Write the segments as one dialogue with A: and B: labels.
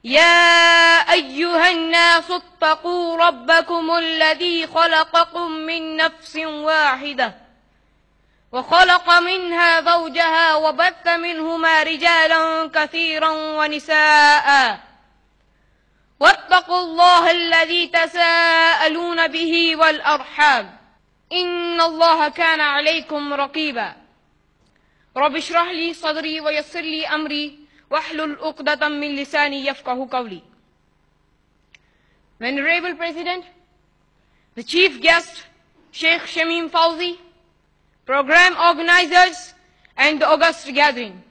A: يا أيها الناس اتقوا ربكم الذي خلقكم من نفس واحدة وخلق منها زوجها وبث منهما رجالا كثيرا ونساء واتقوا الله الذي تساءلون به والأرحام إن الله كان عليكم رقيبا رب اشرح لي صدري ويسر لي أمري واحلل عقدة من لساني يفقهوا قولي. Venerable President, the Chief Guest, Sheikh Shamim Fauzi, Program Organizers, and the august gathering.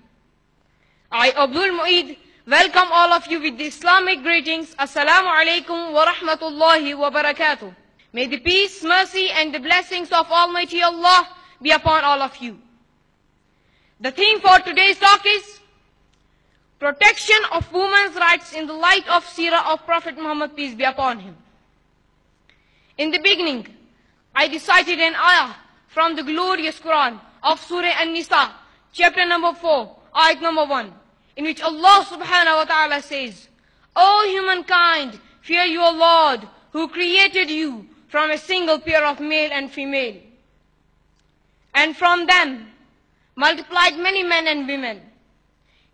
A: I, Abdul Mueed, welcome all of you with the Islamic greetings. Assalamu alaikum wa rahmatullahi wa barakatuh. May the peace, mercy, and the blessings of Almighty Allah be upon all of you. The theme for today's talk is protection of women's rights in the light of Seerah of Prophet Muhammad, peace be upon him. In the beginning, I recited an ayah from the glorious Quran of Surah An-Nisa, chapter number 4, ayat number 1, in which Allah subhanahu wa ta'ala says, O humankind, fear your Lord, who created you from a single pair of male and female, and from them multiplied many men and women.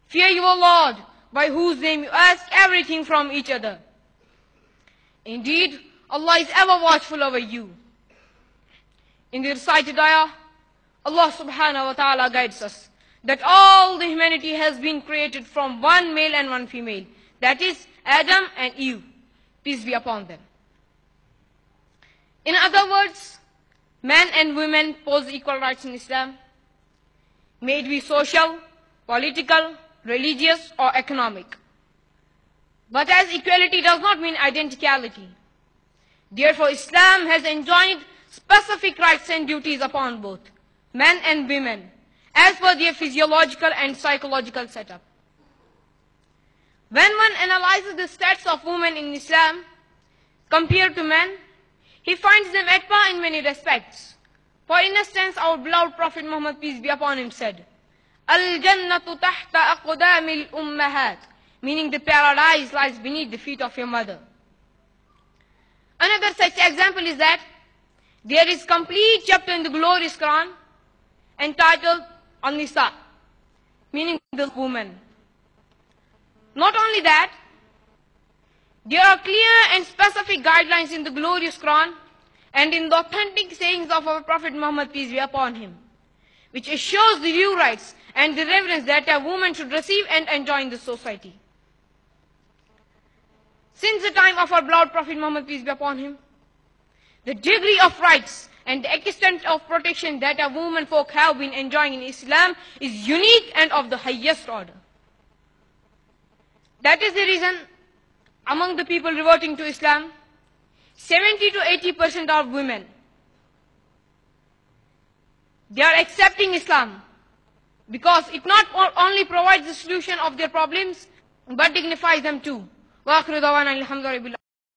A: Fear your Lord, by whose name you ask everything from each other. Indeed, Allah is ever watchful over you. In the recited ayah, Allah subhanahu wa ta'ala guides us that all the humanity has been created from one male and one female, that is Adam and Eve, peace be upon them. In other words, men and women pose equal rights in Islam, may it be social, political, religious, or economic. But as equality does not mean identicality, therefore Islam has enjoined specific rights and duties upon both men and women as per their physiological and psychological setup. When one analyzes the stats of women in Islam compared to men, he finds them at par in many respects. For instance, our beloved Prophet Muhammad, peace be upon him, said, Al-Jannatu tahta aqdamil ummahat, meaning the paradise lies beneath the feet of your mother. Another such example is that there is complete chapter in the glorious Quran entitled An-Nisa, meaning the woman. Not only that, there are clear and specific guidelines in the glorious Quran and in the authentic sayings of our Prophet Muhammad, peace be upon him, which assures the due rights and the reverence that a woman should receive and enjoy in the society. Since the time of our beloved Prophet Muhammad, peace be upon him, the degree of rights and the extent of protection that a woman folk have been enjoying in Islam is unique and of the highest order. That is the reason among the people reverting to Islam, 70 to 80% are women. They are accepting Islam because it not only provides the solution of their problems, but dignifies them too.